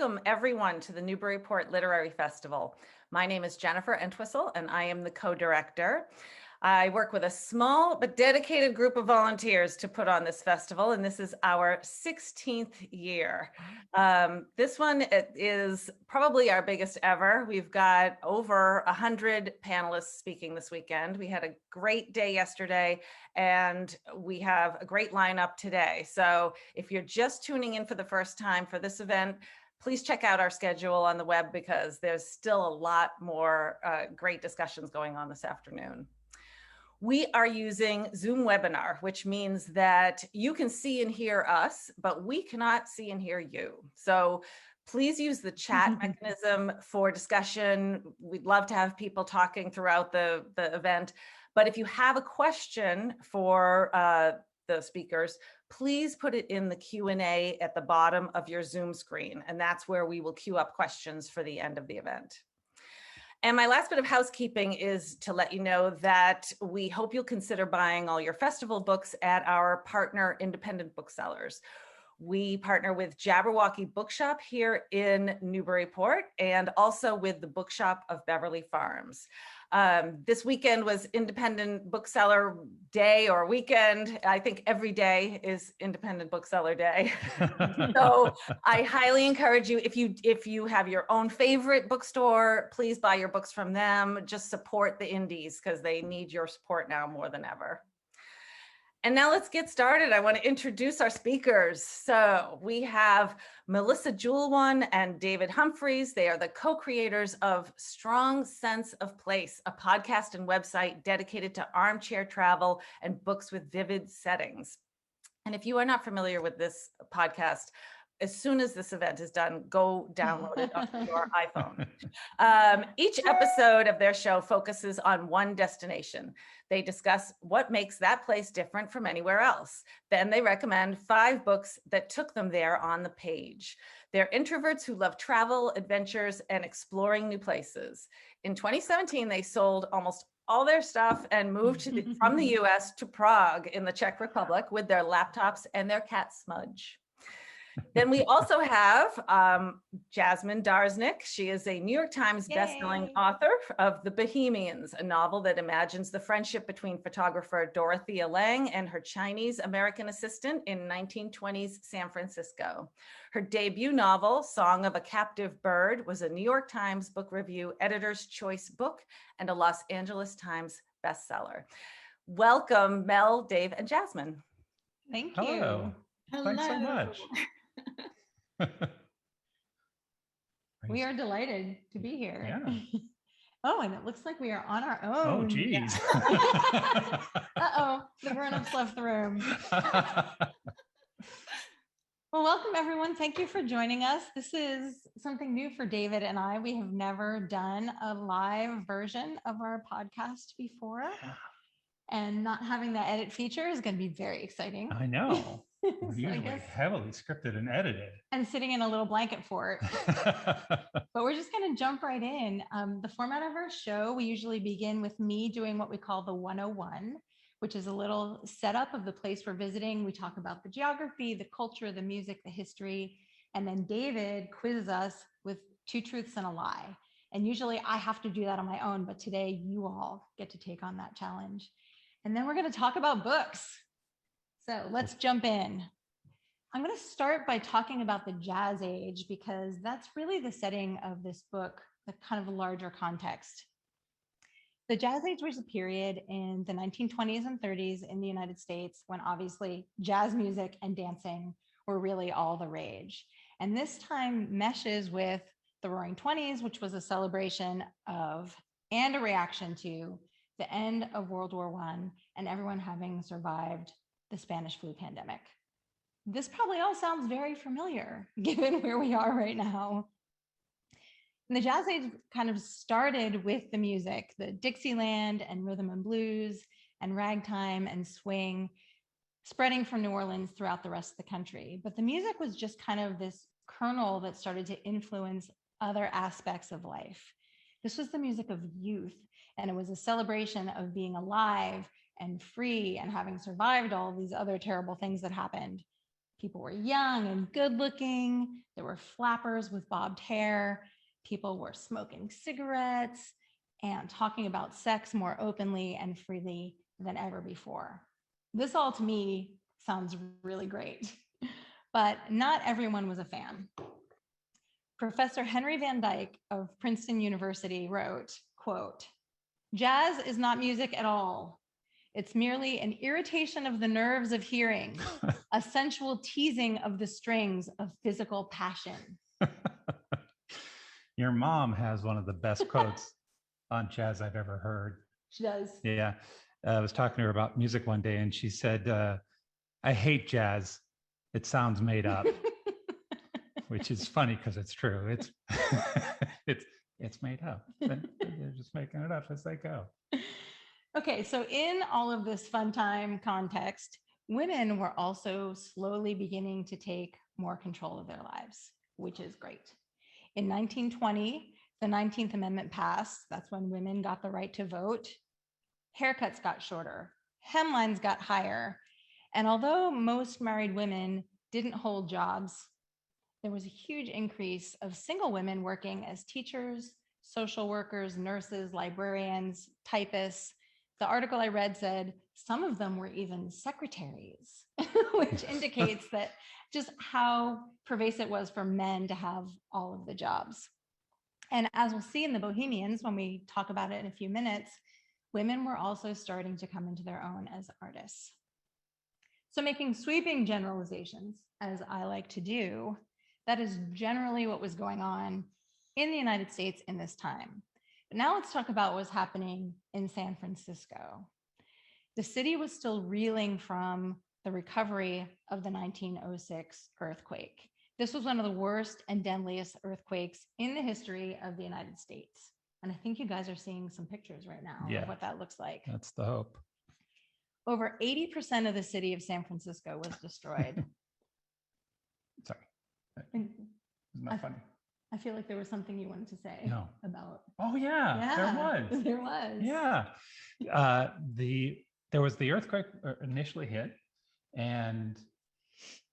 Welcome everyone to the Newburyport Literary Festival. My name is Jennifer Entwistle and I am the co-director. I work with a small but dedicated group of volunteers to put on this festival, and this is our 16th year. This one is probably our biggest ever. We've got over 100 panelists speaking this weekend. We had a great day yesterday, and we have a great lineup today. So if you're just tuning in for the first time for this event, please check out our schedule on the web because there's still a lot more great discussions going on this afternoon. We are using Zoom webinar, which means that you can see and hear us, but we cannot see and hear you. So please use the chat mechanism for discussion. We'd love to have people talking throughout the event. But if you have a question for the speakers, please put it in the Q&A at the bottom of your Zoom screen. And that's where we will queue up questions for the end of the event. And my last bit of housekeeping is to let you know that we hope you'll consider buying all your festival books at our partner independent booksellers. We partner with Jabberwocky Bookshop here in Newburyport and also with the Bookshop of Beverly Farms. This weekend was Independent Bookseller Day or weekend. I think every day is Independent Bookseller Day. So I highly encourage you, if you have your own favorite bookstore, please buy your books from them. Just support the indies because they need your support now more than ever. And now let's get started. I want to introduce our speakers. So we have Melissa Joulwan and David Humphreys. They are the co-creators of Strong Sense of Place, a podcast and website dedicated to armchair travel and books with vivid settings. And if you are not familiar with this podcast, as soon as this event is done, go download it on your iPhone. Each episode of their show focuses on one destination. They discuss what makes that place different from anywhere else. Then they recommend 5 books that took them there on the page. They're introverts who love travel, adventures, and exploring new places. In 2017, they sold almost all their stuff and moved from the US to Prague in the Czech Republic with their laptops and their cat Smudge. Then we also have Jasmine Darznik. She is a New York Times bestselling author of The Bohemians, a novel that imagines the friendship between photographer Dorothea Lange and her Chinese-American assistant in 1920s San Francisco. Her debut novel, Song of a Captive Bird, was a New York Times Book Review Editor's Choice book and a Los Angeles Times bestseller. Welcome, Mel, Dave, and Jasmine. Thank you. Hello. Thanks so much. We are delighted to be here. Yeah. Oh, and it looks like we are on our own. Oh, geez. Uh-oh, the grown-ups left the room. Well, welcome everyone. Thank you for joining us. This is something new for David and I. We have never done a live version of our podcast before. And not having that edit feature is going to be very exciting. I know. We're usually heavily scripted and edited. And sitting in a little blanket fort. But we're just going to jump right in. The format of our show, we usually begin with me doing what we call the 101, which is a little setup of the place we're visiting. We talk about the geography, the culture, the music, the history. And then David quizzes us with 2 truths and a lie. And usually I have to do that on my own, but today you all get to take on that challenge. And then we're going to talk about books. So let's jump in. I'm going to start by talking about the Jazz Age because that's really the setting of this book, the kind of larger context. The Jazz Age was a period in the 1920s and 30s in the United States when obviously jazz music and dancing were really all the rage. And this time meshes with the Roaring Twenties, which was a celebration of and a reaction to the end of World War I and everyone having survived the Spanish flu pandemic. This probably all sounds very familiar given where we are right now. And the Jazz Age kind of started with the music, the Dixieland and rhythm and blues and ragtime and swing spreading from New Orleans throughout the rest of the country. But the music was just kind of this kernel that started to influence other aspects of life. This was the music of youth, and it was a celebration of being alive and free and having survived all of these other terrible things that happened. People were young and good looking. There were flappers with bobbed hair. People were smoking cigarettes and talking about sex more openly and freely than ever before. This all to me sounds really great, but not everyone was a fan. Professor Henry Van Dyke of Princeton University wrote, quote, "Jazz is not music at all. It's merely an irritation of the nerves of hearing, a sensual teasing of the strings of physical passion." Your mom has one of the best quotes on jazz I've ever heard. She does. Yeah. I was talking to her about music one day and she said, I hate jazz. It sounds made up, which is funny because it's true. It's it's made up. They're just making it up as they go. Okay, so in all of this fun time context, women were also slowly beginning to take more control of their lives, which is great. In 1920, the 19th Amendment passed. That's when women got the right to vote. Haircuts got shorter, hemlines got higher. And although most married women didn't hold jobs, there was a huge increase of single women working as teachers, social workers, nurses, librarians, typists. The article I read said some of them were even secretaries, which indicates that just how pervasive it was for men to have all of the jobs. And as we'll see in the Bohemians, when we talk about it in a few minutes, women were also starting to come into their own as artists. So making sweeping generalizations, as I like to do, that is generally what was going on in the United States in this time. But now let's talk about what was happening in San Francisco. The city was still reeling from the recovery of the 1906 earthquake. This was one of the worst and deadliest earthquakes in the history of the United States. And I think you guys are seeing some pictures right now of what that looks like. That's the hope. Over 80% of the city of San Francisco was destroyed. Sorry. Isn't that funny? I feel like there was something you wanted to say about. Oh yeah, there was. There was. Yeah. There was the earthquake initially hit, and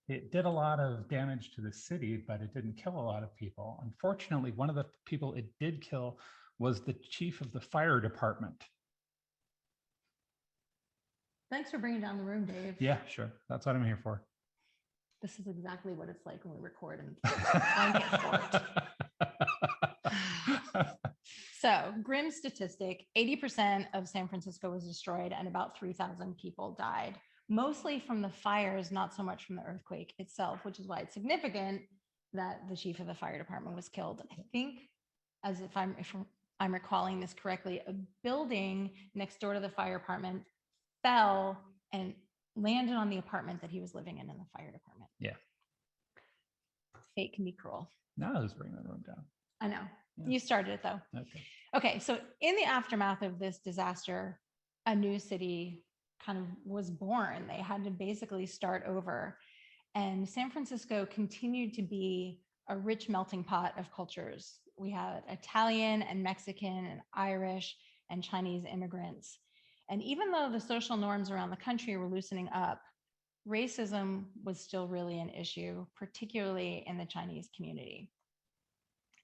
it did a lot of damage to the city, but it didn't kill a lot of people. Unfortunately, one of the people it did kill was the chief of the fire department. Thanks for bringing down the room, Dave. Yeah, sure. That's what I'm here for. This is exactly what it's like when we record in blanket fort. So, grim statistic, 80% of San Francisco was destroyed and about 3,000 people died, mostly from the fires, not so much from the earthquake itself, which is why it's significant that the chief of the fire department was killed. I think, as if I'm recalling this correctly, a building next door to the fire department fell and landed on the apartment that he was living in the fire department. Yeah. Fate can be cruel. Now let's bring the room down. I know. Yeah. You started it though. Okay. So in the aftermath of this disaster, a new city kind of was born. They had to basically start over. And San Francisco continued to be a rich melting pot of cultures. We had Italian and Mexican and Irish and Chinese immigrants. And even though the social norms around the country were loosening up, racism was still really an issue, particularly in the Chinese community.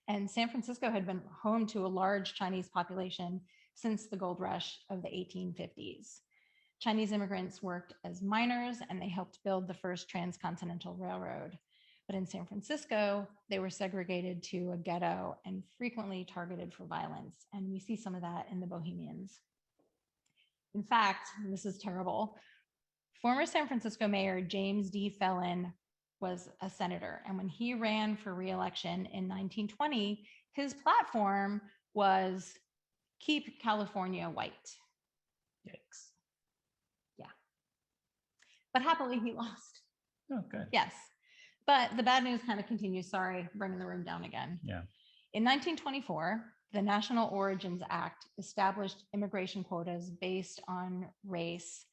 And San Francisco had been home to a large Chinese population since the gold rush of the 1850s. Chinese immigrants worked as miners and they helped build the first transcontinental railroad. But in San Francisco, they were segregated to a ghetto and frequently targeted for violence. And we see some of that in the Bohemians. In fact, this is terrible. Former San Francisco Mayor James D. Phelan was a senator. And when he ran for re-election in 1920, his platform was keep California white. Yikes. Yeah. But happily he lost. Oh, good. Yes. But the bad news kind of continues. Sorry, bringing the room down again. Yeah. In 1924, the National Origins Act established immigration quotas based on race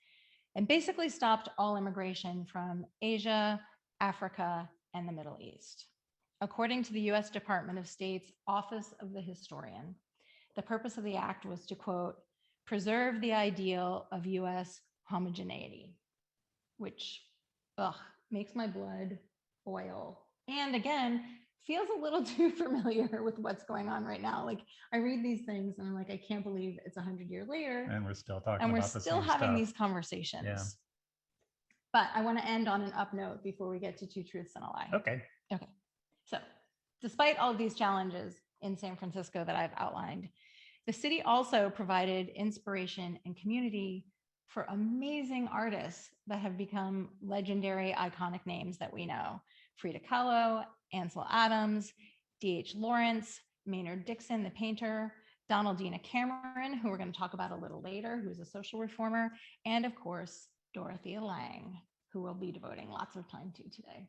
and basically stopped all immigration from Asia, Africa, and the Middle East. According to the US Department of State's Office of the Historian, the purpose of the act was to, quote, preserve the ideal of US homogeneity, which, makes my blood boil. And again, feels a little too familiar with what's going on right now. Like I read these things and I'm like, I can't believe it's 100 years later. And we're still talking And we're about the still same having stuff. these conversations. Yeah. But I want to end on an up note before we get to Two Truths and a Lie. Okay. Okay. So despite all of these challenges in San Francisco that I've outlined, the city also provided inspiration and community for amazing artists that have become legendary, iconic names that we know. Frida Kahlo, Ansel Adams, D.H. Lawrence, Maynard Dixon, the painter, Donaldina Cameron, who we're going to talk about a little later, who's a social reformer, and of course, Dorothea Lange, who we'll be devoting lots of time to today.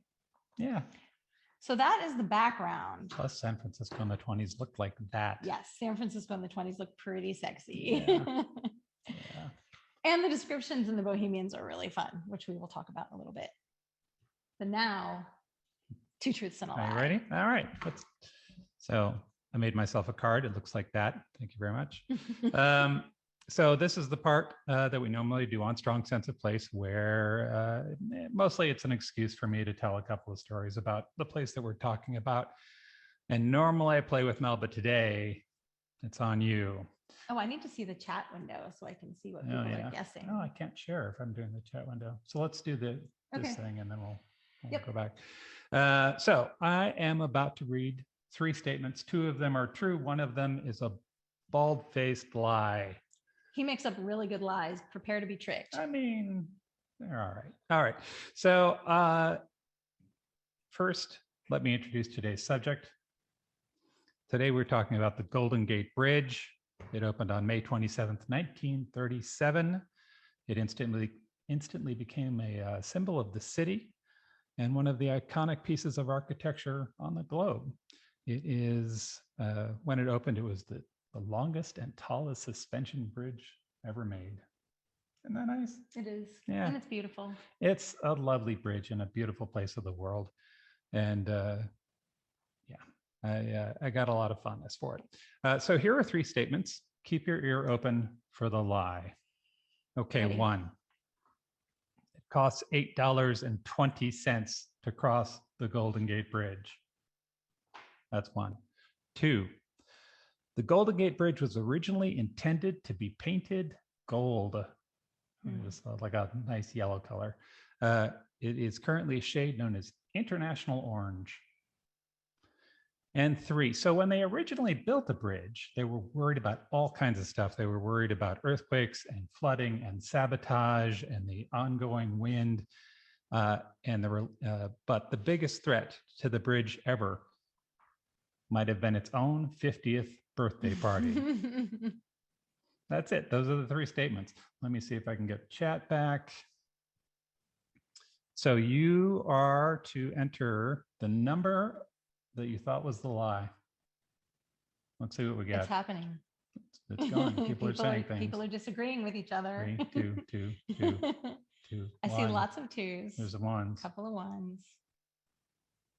Yeah. So that is the background. Plus San Francisco in the 20s looked like that. Yes, San Francisco in the 20s looked pretty sexy. Yeah. Yeah. And the descriptions in the Bohemians are really fun, which we will talk about in a little bit. But now, Two Truths and a Lie. Are you ready? All right. So I made myself a card. It looks like that. Thank you very much. So this is the part that we normally do on Strong Sense of Place, where mostly it's an excuse for me to tell a couple of stories about the place that we're talking about. And normally I play with Mel, but today it's on you. Oh, I need to see the chat window so I can see what people are guessing. Oh, I can't share if I'm doing the chat window. So let's do this thing and then we'll go back. So I am about to read 3 statements. 2 of them are true. One of them is a bald-faced lie. He makes up really good lies. Prepare to be tricked. I mean, they're all right. All right. So first, let me introduce today's subject. Today, we're talking about the Golden Gate Bridge. It opened on May 27th, 1937. It instantly became a symbol of the city and one of the iconic pieces of architecture on the globe. It is, when it opened, it was the longest and tallest suspension bridge ever made. Isn't that nice? It is. Yeah. And it's beautiful. It's a lovely bridge in a beautiful place of the world. And I got a lot of fondness for it. So here are 3 statements. Keep your ear open for the lie. Okay, Ready. 1. It costs $8.20 to cross the Golden Gate Bridge. That's 1. 2. The Golden Gate Bridge was originally intended to be painted gold. It was like a nice yellow color. It is currently a shade known as International Orange. And 3, so when they originally built the bridge, they were worried about all kinds of stuff. They were worried about earthquakes and flooding and sabotage and the ongoing wind. But the biggest threat to the bridge ever might have been its own 50th birthday party. That's it. Those are the 3 statements. Let me see if I can get chat back. So you are to enter the number that you thought was the lie. Let's see what we got. It's happening. It's gone. People are saying things. People are disagreeing with each other. 3, 2, 2, 2. I see 1. lots of 2s. There's a 1. A couple of 1s.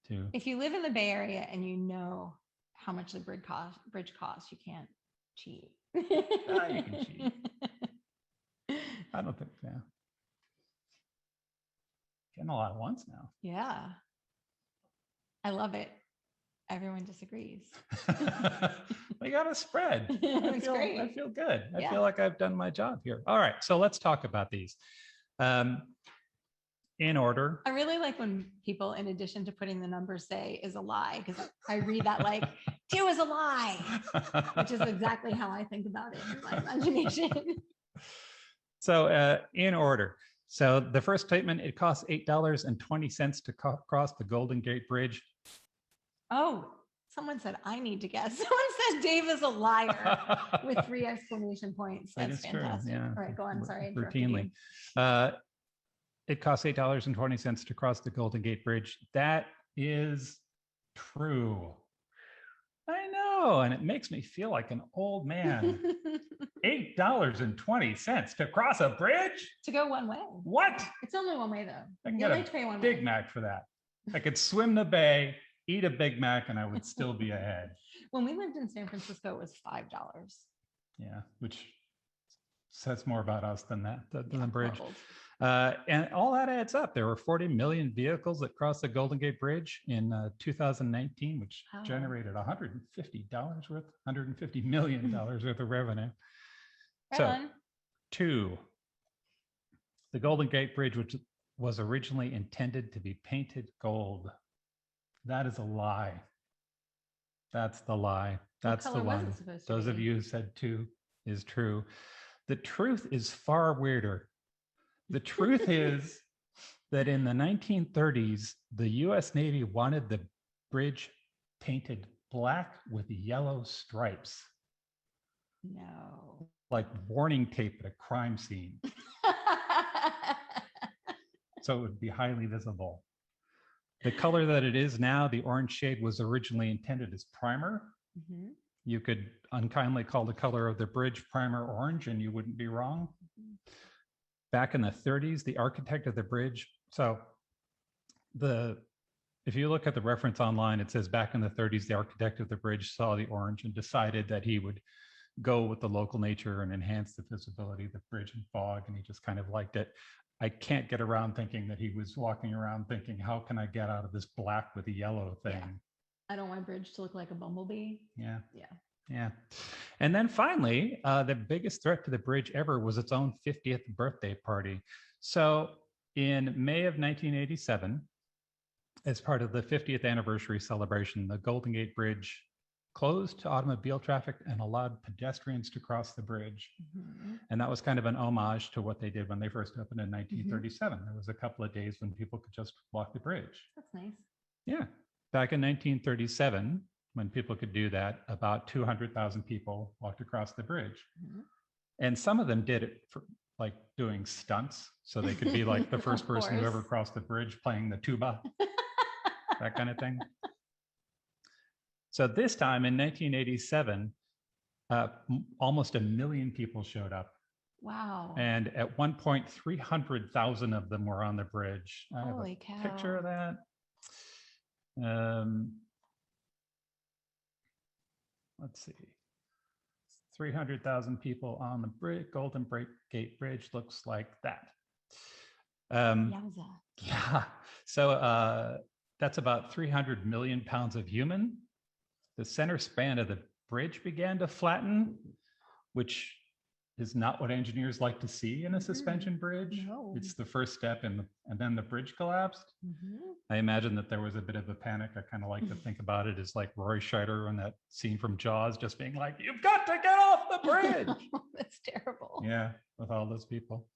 2. If you live in the Bay Area and you know how much the bridge costs, you can't cheat. You can cheat. I don't think, Getting a lot of 1s now. Yeah. I love it. Everyone disagrees. We got a spread. It's great. I feel good. I Yeah. feel like I've done my job here. All right, so let's talk about these. In order. I really like when people, in addition to putting the numbers, say is a lie, because I read that like 2 is a lie, which is exactly how I think about it in my imagination. So in order. So the first statement, it costs $8.20 to cross the Golden Gate Bridge. Oh, someone said I need to guess. Someone said Dave is a liar with 3 exclamation points. That That's is true, fantastic. yeah. All right, go on. Sorry. I interrupted Routinely. you. It costs $8.20 to cross the Golden Gate Bridge. That is true. I know, and it makes me feel like an old man. $8.20 to cross a bridge? To go one way. What? It's only one way though. I can You get only a pay one Big way. Mac for that. I could swim the bay, eat a Big Mac, and I would still be ahead. When we lived in San Francisco, it was $5. Yeah, which says more about us than the bridge. World. And all that adds up. There were 40 million vehicles that crossed the Golden Gate Bridge in 2019, which Wow. generated $150 million worth of revenue. Right So, on. 2, the Golden Gate Bridge, which was originally intended to be painted gold. That is a lie. That's the lie. That's the color was it one. supposed to Those of be? you who said 2 is true. The truth is far weirder. The truth is that in the 1930s, the US Navy wanted the bridge painted black with yellow stripes, No. like warning tape at a crime scene. So it would be highly visible. The color that it is now, the orange shade, was originally intended as primer. Mhm. You could unkindly call the color of the bridge primer orange and you wouldn't be wrong. Back in the 30s, the architect of the bridge, so if you look at the reference online, it says back in the 30s, the architect of the bridge saw the orange and decided that he would go with the local nature and enhance the visibility of the bridge in fog, and he just kind of liked it. I can't get around thinking that he was walking around thinking, how can I get out of this black with a yellow thing? Yeah. I don't want my bridge to look like a bumblebee. Yeah. Yeah. Yeah. And then finally, the biggest threat to the bridge ever was its own 50th birthday party. So in May of 1987, as part of the 50th anniversary celebration, the Golden Gate Bridge closed to automobile traffic and allowed pedestrians to cross the bridge. Mhm. And that was kind of an homage to what they did when they first opened in 1937. There was a couple of days when people could just walk the bridge. That's nice. Yeah. Back in 1937, when people could do that, about 200,000 people walked across the bridge. Mhm. And some of them did it for like doing stunts. So they could be like the first Of person who ever course. crossed the bridge playing the tuba, that kind of thing. So this time in 1987, almost 1 million people showed up. Wow. And at one point, 300,000 of them were on the bridge. I have Holy a cow. picture of that. Let's see. 300,000 people on the Golden Gate Bridge looks like that. Yowza. Yeah. So that's about 300 million pounds of human. The center span of the bridge began to flatten, which is not what engineers like to see in a suspension bridge. No. It's the first step, and then the bridge collapsed. Mhm. I imagine that there was a bit of a panic. I kind of like to think about it as like Roy Scheider in that scene from Jaws, just being like, "You've got to get off the bridge." That's terrible. Yeah, with all those people.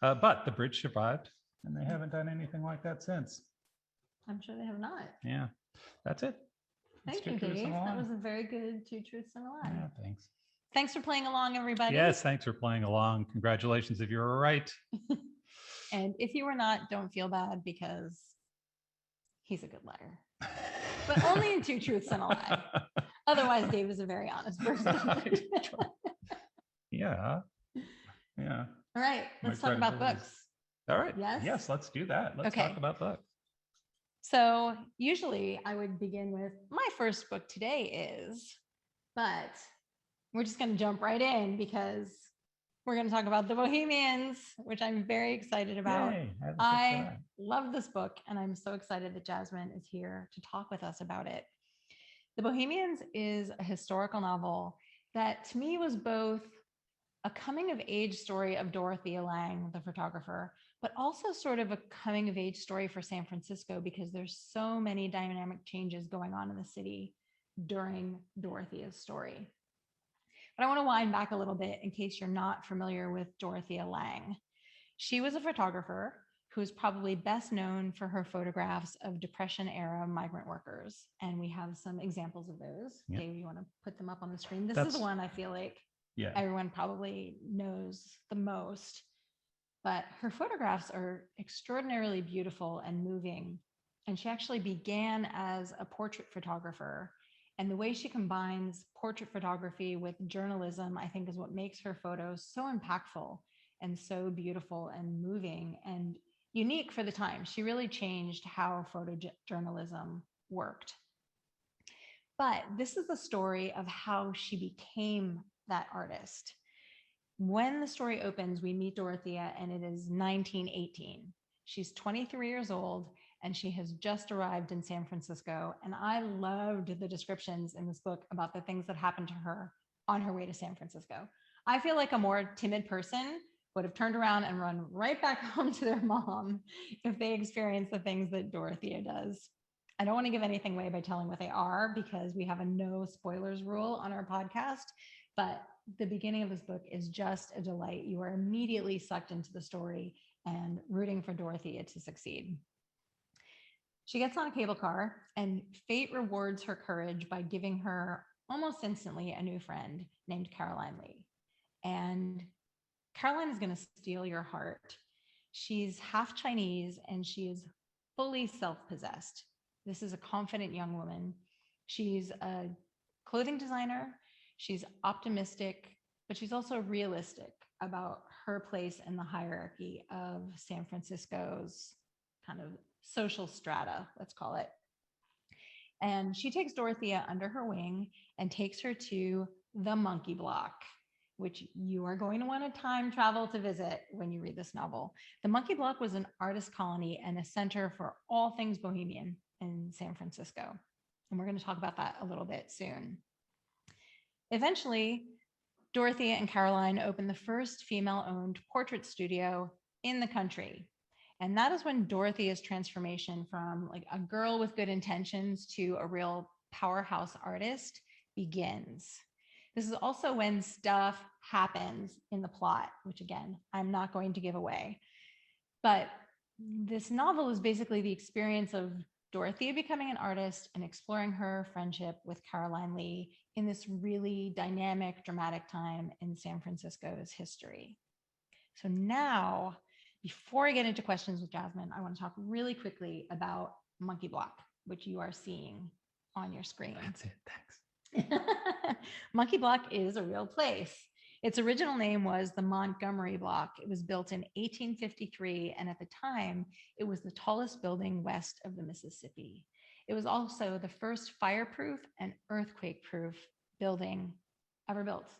But the bridge survived, and they haven't done anything like that since. I'm sure they have not. Yeah, that's it. That's Thank you, Two Truths and Dave. a That Lie. was a very good 2 truths and a lie. Yeah, thanks. Thanks for playing along, everybody. Yes, thanks for playing along. Congratulations if you were right. And if you were not, don't feel bad because he's a good liar. But only in 2 truths and a lie. Otherwise, Dave is a very honest person. Yeah. Yeah. All right, let's My talk about credibility is- books. All right. Yes? Yes, let's do that. Let's Okay. talk about books. So usually I would begin with my first book today is, but we're just going to jump right in because we're going to talk about The Bohemians, which I'm very excited about. Yay, I look forward to I that. love this book and I'm so excited that Jasmine is here to talk with us about it. The Bohemians is a historical novel that to me was both a coming of age story of Dorothea Lange, the photographer, but also sort of a coming of age story for San Francisco because there's so many dynamic changes going on in the city during Dorothea's story. But I want to wind back a little bit in case you're not familiar with Dorothea Lange. She was a photographer who is probably best known for her photographs of Depression era migrant workers. And we have some examples of those. Yep. Dave, you want to put them up on the screen? This is That's- the one I feel like Yeah. everyone probably knows the most. But her photographs are extraordinarily beautiful and moving. And she actually began as a portrait photographer. And the way she combines portrait photography with journalism, I think, is what makes her photos so impactful and so beautiful and moving and unique for the time. She really changed how photojournalism worked. But this is the story of how she became that artist. When the story opens, we meet Dorothea, and it is 1918. She's 23 years old, and she has just arrived in San Francisco. And I loved the descriptions in this book about the things that happened to her on her way to San Francisco. I feel like a more timid person would have turned around and run right back home to their mom if they experienced the things that Dorothea does. I don't want to give anything away by telling what they are because we have a no spoilers rule on our podcast, but the beginning of this book is just a delight. You are immediately sucked into the story and rooting for Dorothea to succeed. She gets on a cable car, and fate rewards her courage by giving her almost instantly a new friend named Caroline Lee. And Caroline is going to steal your heart. She's half Chinese, and she is fully self-possessed. This is a confident young woman. She's a clothing designer. She's optimistic, but she's also realistic about her place in the hierarchy of San Francisco's kind of social strata, let's call it. And she takes Dorothea under her wing and takes her to the Monkey Block, which you are going to want to time travel to visit when you read this novel. The Monkey Block was an artist colony and a center for all things bohemian in San Francisco. And we're going to talk about that a little bit soon. Eventually, Dorothea and Caroline opened the first female-owned portrait studio in the country. And that is when Dorothea's transformation from like a girl with good intentions to a real powerhouse artist begins. This is also when stuff happens in the plot, which again, I'm not going to give away. But this novel is basically the experience of Dorothea becoming an artist and exploring her friendship with Caroline Lee in this really dynamic, dramatic time in San Francisco's history. So now, before I get into questions with Jasmine, I want to talk really quickly about Monkey Block, which you are seeing on your screen. That's it. Thanks. Monkey Block is a real place. Its original name was the Montgomery Block. It was built in 1853, and at the time, it was the tallest building west of the Mississippi. It was also the first fireproof and earthquake-proof building ever built.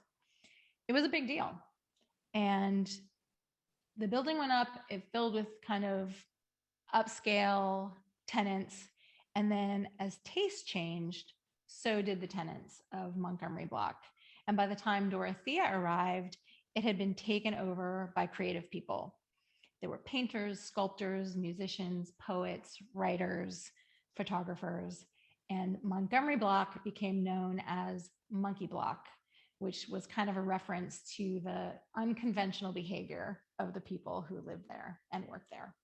It was a big deal. And the building went up, it filled with kind of upscale tenants. And then as taste changed, so did the tenants of Montgomery Block. And by the time Dorothea arrived, it had been taken over by creative people. There were painters, sculptors, musicians, poets, writers, photographers, and Montgomery Block became known as Monkey Block, which was kind of a reference to the unconventional behavior of the people who lived there and worked there.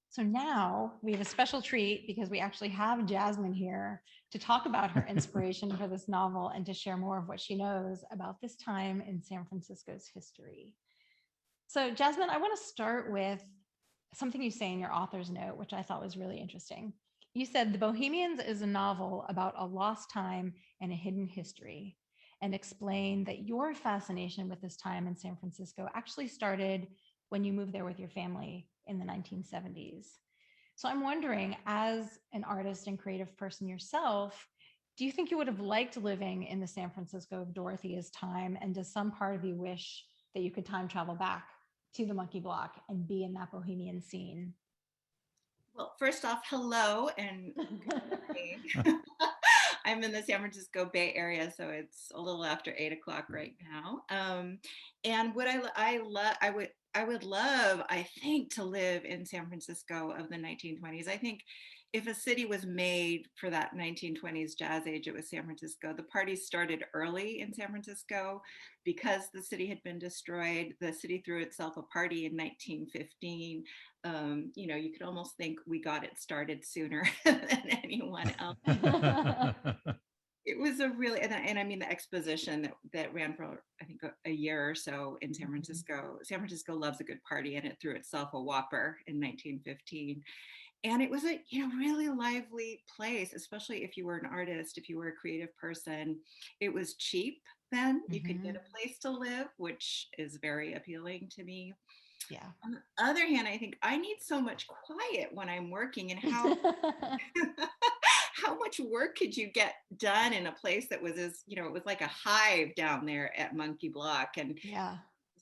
So now we have a special treat because we actually have Jasmine here to talk about her inspiration for this novel and to share more of what she knows about this time in San Francisco's history. So Jasmine, I want to start with something you say in your author's note, which I thought was really interesting. You said The Bohemians is a novel about a lost time and a hidden history, and explained that your fascination with this time in San Francisco actually started when you moved there with your family in the 1970s. So I'm wondering, as an artist and creative person yourself, do you think you would have liked living in the San Francisco of Dorothea's time? And does some part of you wish that you could time travel back to the Monkey Block and be in that bohemian scene? Well, first off, hello and good morning. I'm in the San Francisco Bay Area, so it's a little after 8 o'clock right now. And what I would love, I think, to live in San Francisco of the 1920s. I think if a city was made for that 1920s jazz age, it was San Francisco. The parties started early in San Francisco because the city had been destroyed. The city threw itself a party in 1915. You know, you could almost think we got it started sooner than anyone else. It was a really, and I mean the exposition that ran for, I think, a year or so in San Francisco. San Francisco loves a good party, and it threw itself a whopper in 1915. And it was a really lively place, especially if you were an artist, if you were a creative person. It was cheap then. You could get a place to live, which is very appealing to me. Yeah. On the other hand, I think I need so much quiet when I'm working, and how how much work could you get done in a place that was as, it was like a hive down there at Monkey Block, and Yeah.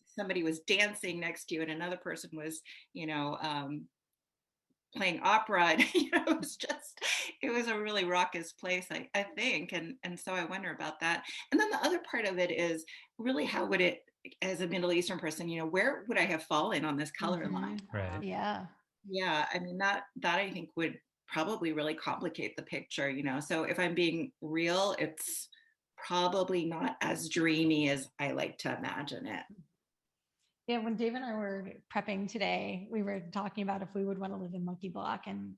somebody was dancing next to you and another person was, playing opera. And, it was a really raucous place, I think. And so I wonder about that. And then the other part of it is really, how would it, as a Middle Eastern person, where would I have fallen on this color line? Right. Yeah. Yeah, I mean, that I think would probably really complicate the picture. So if I'm being real, it's probably not as dreamy as I like to imagine it. Yeah, when Dave and I were prepping today, we were talking about if we would want to live in Monkey Block, and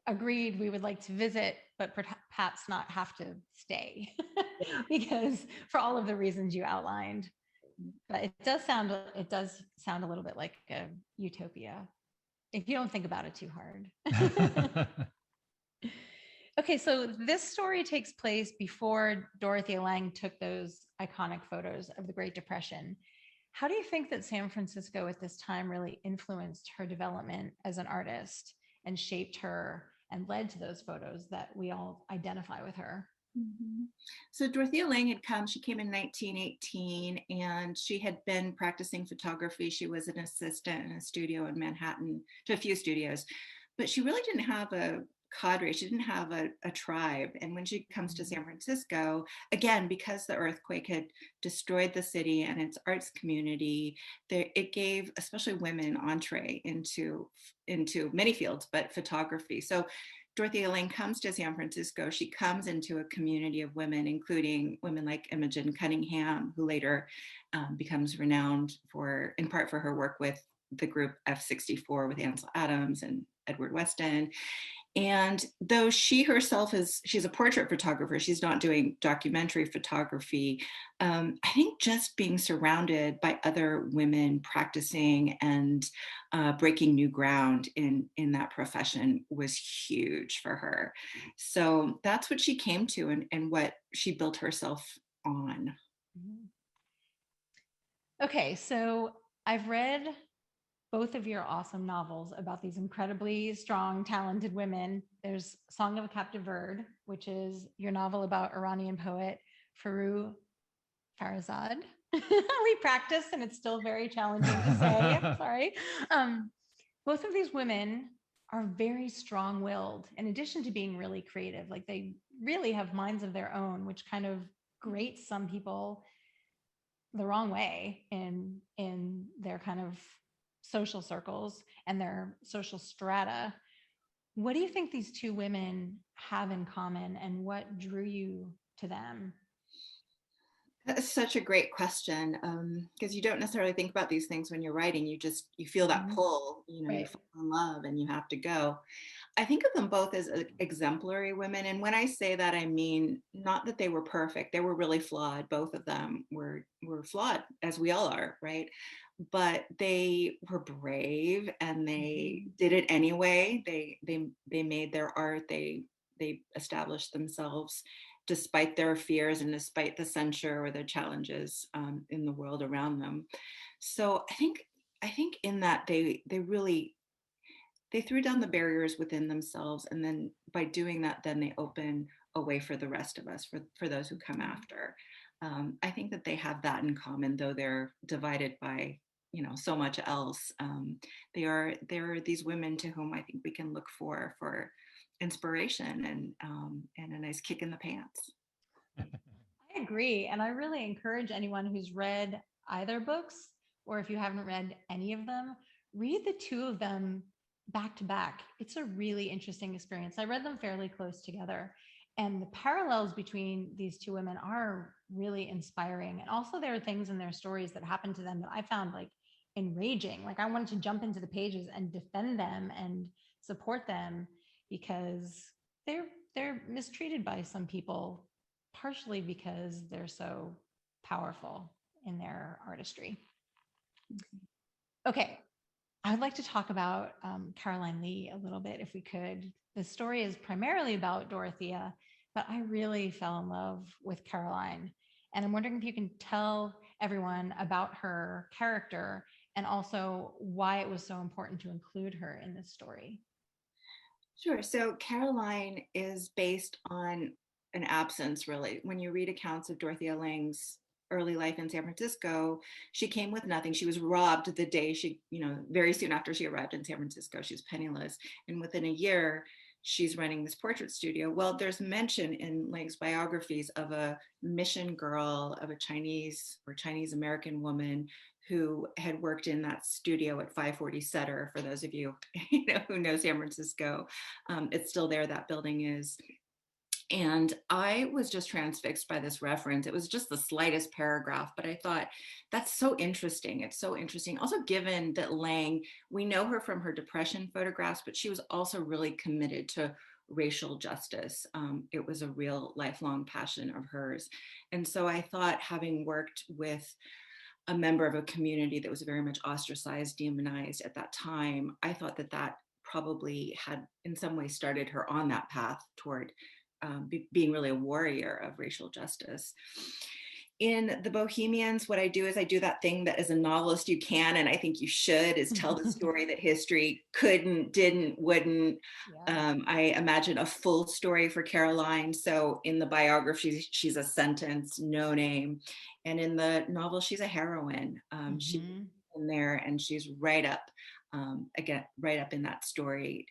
agreed we would like to visit, but perhaps not have to stay because for all of the reasons you outlined. But it does sound a little bit like a utopia if you don't think about it too hard. Okay, so this story takes place before Dorothea Lange took those iconic photos of the Great Depression. How do you think that San Francisco at this time really influenced her development as an artist and shaped her and led to those photos that we all identify with her? Mhm. So Dorothea Lange she came in 1918, and she had been practicing photography. She was an assistant in a studio in Manhattan, to a few studios, but she really didn't have a cadre. She didn't have a tribe. And when she comes to San Francisco, again, because the earthquake had destroyed the city and its arts community, it gave especially women entree into many fields, but photography. So Dorothea Lange comes to San Francisco. She comes into a community of women, including women like Imogen Cunningham, who later becomes renowned in part for her work with the group F64 with Ansel Adams and Edward Weston. And though she herself she's a portrait photographer, she's not doing documentary photography. I think just being surrounded by other women practicing and breaking new ground in that profession was huge for her. So that's what she came to, and what she built herself on. Okay, so I've read both of your awesome novels about these incredibly strong, talented women. There's Song of a Captive Bird, which is your novel about Iranian poet Farouk Farzad. We practice and it's still very challenging to say. I'm sorry. Both of these women are very strong-willed, in addition to being really creative. Like, they really have minds of their own, which kind of grates some people the wrong way in their kind of social circles and their social strata. What do you think these two women have in common, and what drew you to them? That's such a great question, because you don't necessarily think about these things when you're writing. You feel that pull, you Right. fall in love and you have to go. I think of them both as exemplary women. And when I say that, I mean not that they were perfect. They were really flawed. Both of them were flawed, as we all are, right? But they were brave and they did it anyway. They made their art. They established themselves despite their fears and despite the censure or the challenges in the world around them. So I think in that they threw down the barriers within themselves, and then by doing that, then they open a way for the rest of us, for those who come after. I think that they have that in common, though they're divided by so much else. They are these women to whom I think we can look for inspiration and a nice kick in the pants. I agree. And I really encourage anyone who's read either books, or if you haven't read any of them, read the two of them back to back. It's a really interesting experience. I read them fairly close together. And the parallels between these two women are really inspiring. And also, there are things in their stories that happened to them that I found like enraging. Like, I wanted to jump into the pages and defend them and support them, because they're mistreated by some people, partially because they're so powerful in their artistry. Okay, I'd like to talk about Caroline Lee a little bit, if we could. The story is primarily about Dorothea, but I really fell in love with Caroline. And I'm wondering if you can tell everyone about her character and also why it was so important to include her in this story. Sure. So Caroline is based on an absence, really. When you read accounts of Dorothea Lange's early life in San Francisco, she came with nothing. She was robbed the day she, very soon after she arrived in San Francisco. She was penniless. And within a year, she's running this portrait studio. Well, there's mention in Lange's biographies of a mission girl, of a Chinese or Chinese American woman who had worked in that studio at 540 Sutter. For those of you, who know San Francisco, it's still there. That building is. And I was just transfixed by this reference. It was just the slightest paragraph, but I thought that's so interesting. It's so interesting. Also, given that Lange, we know her from her Depression photographs, but she was also really committed to racial justice. It was a real lifelong passion of hers. And so I thought, having worked with a member of a community that was very much ostracized, demonized at that time, I thought that probably had in some way started her on that path toward being really a warrior of racial justice. In The Bohemians, what I do is I do that thing that as a novelist you can, and I think you should, is tell the story that history couldn't, didn't, wouldn't. Yeah. I imagine a full story for Caroline. So in the biography, she's a sentence, no name. And in the novel, she's a heroine. She's in there and she's right up, again, right up in that story,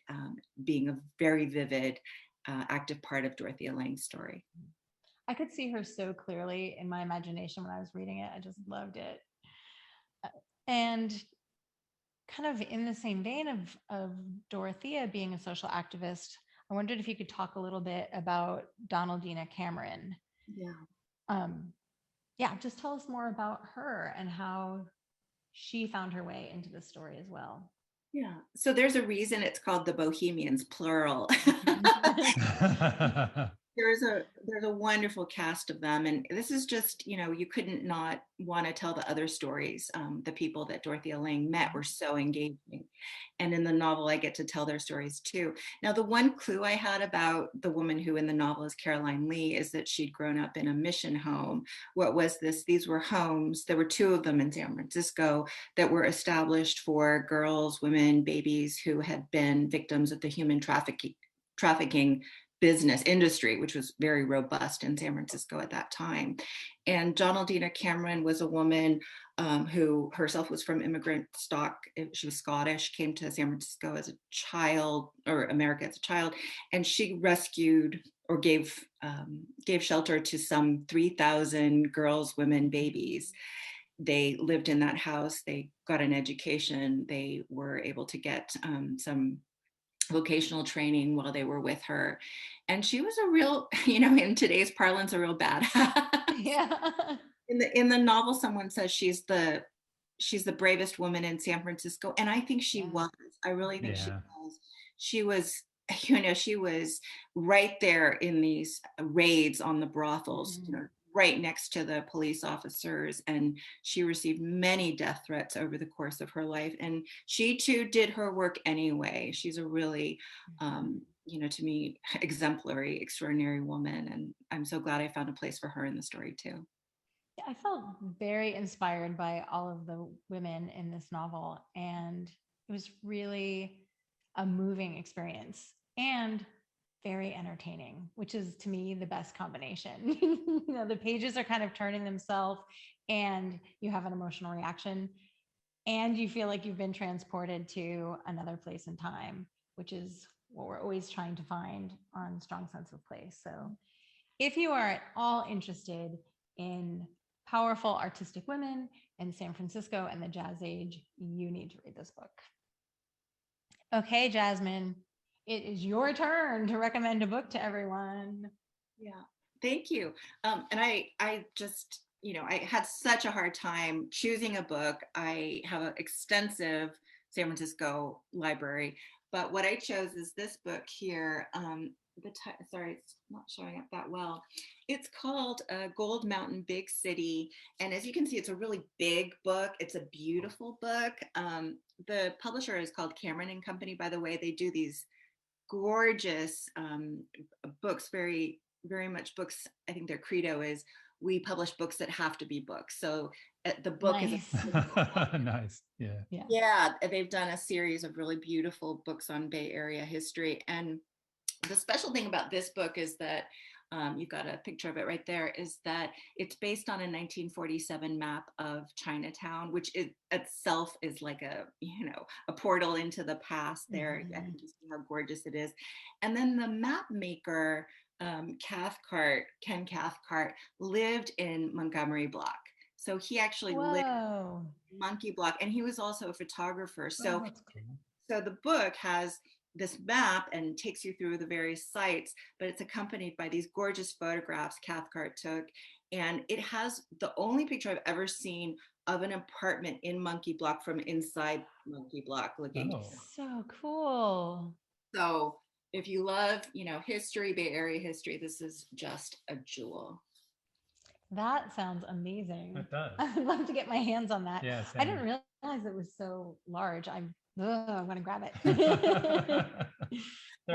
being a very vivid, active part of Dorothea Lange's story. I could see her so clearly in my imagination when I was reading it. I just loved it. And kind of in the same vein of Dorothea being a social activist, I wondered if you could talk a little bit about Donaldina Cameron. Yeah, just tell us more about her and how she found her way into the story as well. Yeah, so there's a reason it's called The Bohemians, plural. There's a wonderful cast of them, and this is just, you couldn't not want to tell the other stories. The people that Dorothea Lange met were so engaging, and in the novel I get to tell their stories too. Now, the one clue I had about the woman who in the novel is Caroline Lee is that she'd grown up in a mission home. What was this? These were homes, there were two of them in San Francisco, that were established for girls, women, babies who had been victims of the human trafficking business industry, which was very robust in San Francisco at that time. And Donaldina Cameron was a woman who herself was from immigrant stock. She was Scottish, came to San Francisco as a child, or America as a child, and she rescued or gave shelter to some 3,000 girls, women, babies. They lived in that house. They got an education. They were able to get some vocational training while they were with her. And she was a real, in today's parlance, a real badass. Yeah. In the novel, someone says she's the bravest woman in San Francisco. And I think she was. I really think she was. She was, she was right there in these raids on the brothels, right next to the police officers, and she received many death threats over the course of her life, and she too did her work anyway. She's a really to me, exemplary, extraordinary woman, and I'm so glad I found a place for her in the story too. Yeah, I felt very inspired by all of the women in this novel, and it was really a moving experience and very entertaining, which is to me the best combination. The pages are kind of turning themselves and you have an emotional reaction and you feel like you've been transported to another place in time, which is what we're always trying to find on Strong Sense of Place. So if you are at all interested in powerful artistic women in San Francisco and the Jazz Age, you need to read this book. Okay, Jasmine, it is your turn to recommend a book to everyone. Yeah, thank you. And I just, I had such a hard time choosing a book. I have an extensive San Francisco library, but what I chose is this book here. Sorry, it's not showing up that well. It's called Gold Mountain Big City. And as you can see, it's a really big book. It's a beautiful book. The publisher is called Cameron and Company, by the way. They do these gorgeous books, very, very much books. I think their credo is we publish books that have to be books. So the book is Nice. Nice. Yeah. yeah, they've done a series of really beautiful books on Bay Area history. And the special thing about this book is that you've got a picture of it right there, is that it's based on a 1947 map of Chinatown, which itself is like a portal into the past there. I Mhm. can just see how gorgeous it is. And then the map maker, Ken Cathcart, lived in Montgomery Block. So he actually lived Whoa. in Monkey Block, and he was also a photographer. Oh, So that's cool. so the book has this map and takes you through the various sites, but it's accompanied by these gorgeous photographs Cathcart took. And it has the only picture I've ever seen of an apartment in Monkey Block from inside Monkey Block looking. Oh. So cool. So if you love, history, Bay Area history, this is just a jewel. That sounds amazing. It does. I'd love to get my hands on that. Yeah, I didn't same. realize it was so large. I want to grab it. There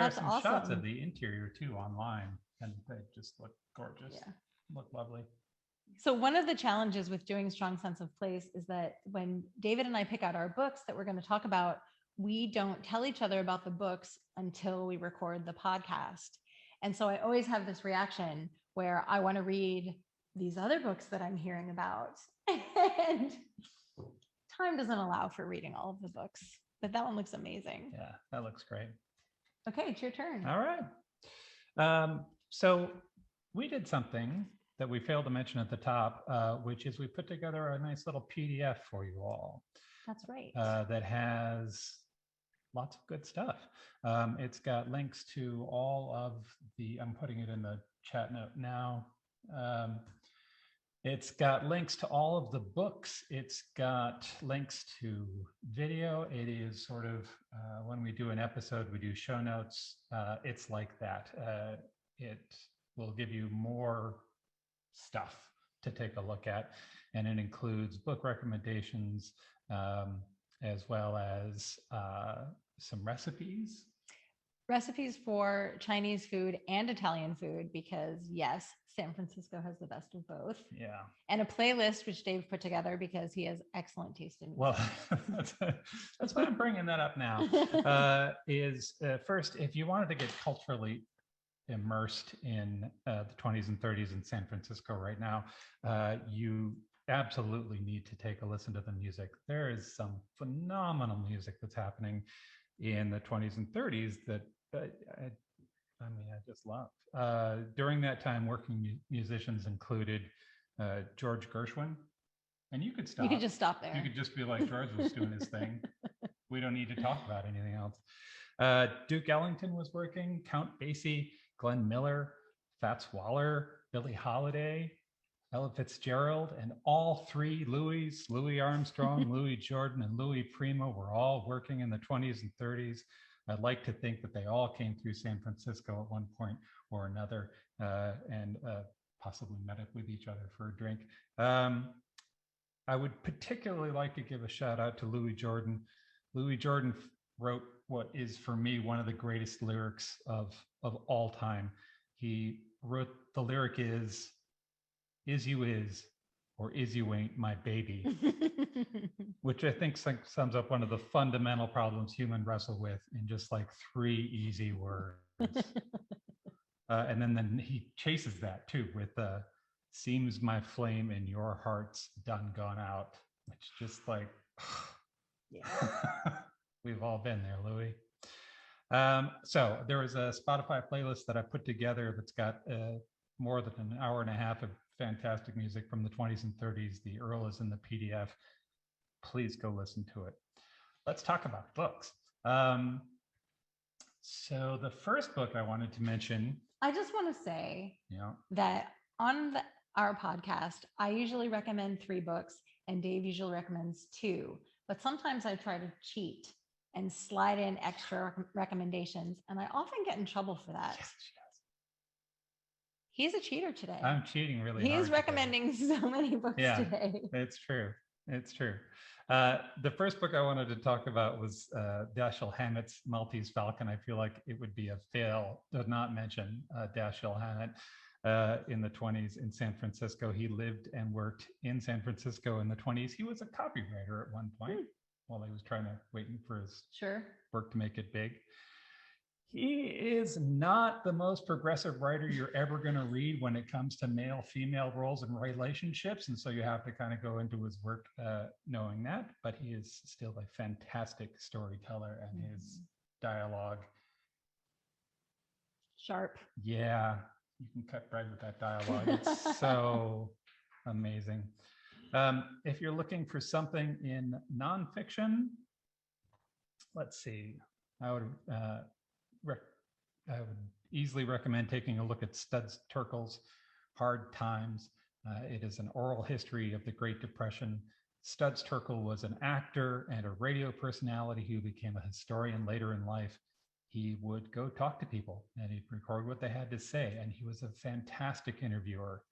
are That's some shots awesome. of the interior too online, and they just look gorgeous. Yeah. Look lovely. So one of the challenges with doing Strong Sense of Place is that when David and I pick out our books that we're going to talk about, we don't tell each other about the books until we record the podcast. And so I always have this reaction where I want to read these other books that I'm hearing about. And time doesn't allow for reading all of the books, but that one looks amazing. Yeah, that looks great. Okay, it's your turn. All right. So we did something that we failed to mention at the top, which is we put together a nice little PDF for you all That's right. that has lots of good stuff. It's got links to all of I'm putting it in the chat note now. It's got links to all of the books. It's got links to video. It is sort of, when we do an episode, we do show notes. It's like that. It will give you more stuff to take a look at. And it includes book recommendations, as well as some recipes. Recipes for Chinese food and Italian food, because yes, San Francisco has the best of both. Yeah. And a playlist which Dave put together because he has excellent taste in music. Well, that's why I'm bringing that up now. First, if you wanted to get culturally immersed in the 20s and 30s in San Francisco right now, you absolutely need to take a listen to the music. There is some phenomenal music that's happening in the 20s and 30s that I just love. During that time, working musicians included George Gershwin. And you could stop. You could just stop there. You could just be like, George was doing his thing. We don't need to talk about anything else. Duke Ellington was working, Count Basie, Glenn Miller, Fats Waller, Billie Holiday, Ella Fitzgerald, and all three Louis Armstrong, Louis Jordan, and Louis Prima were all working in the 20s and 30s. I'd like to think that they all came through San Francisco at one point or another, and possibly met up with each other for a drink. I would particularly like to give a shout out to Louis Jordan. Louis Jordan wrote what is for me one of the greatest lyrics of all time. He wrote, the lyric is you is, or is you ain't my baby, which I think sums up one of the fundamental problems humans wrestle with in just like 3 easy words. And then he chases that too with seems my flame in your heart's done gone out, which just like, Yeah. we've all been there, Louis. So there was a Spotify playlist that I put together that's got more than an hour and a half of fantastic music from the 20s and 30s. The Earl is in the PDF. Please go listen to it. Let's talk about books. So the first book I wanted to mention. I just want to say Yeah. that on our podcast, I usually recommend 3 books and Dave usually recommends 2. But sometimes I try to cheat and slide in extra recommendations, and I often get in trouble for that. Yes, she does. He's a cheater today. I'm cheating really He hard is today. recommending so many books today. It's true. It's true. The first book I wanted to talk about was Dashiell Hammett's Maltese Falcon. I feel like it would be a fail to not mention Dashiell Hammett. in the 20s in San Francisco. He lived and worked in San Francisco in the 20s. He was a copywriter at one point while he was waiting for his Sure. work to make it big. He is not the most progressive writer you're ever going to read when it comes to male-female roles and relationships. And so you have to kind of go into his work knowing that, but he is still a fantastic storyteller, and his dialogue. Sharp. Yeah, you can cut bread with that dialogue. It's so amazing. If you're looking for something in nonfiction, let's see, I would easily recommend taking a look at Studs Terkel's Hard Times. It is an oral history of the Great Depression. Studs Terkel was an actor and a radio personality who became a historian later in life. He would go talk to people and he'd record what they had to say. And he was a fantastic interviewer,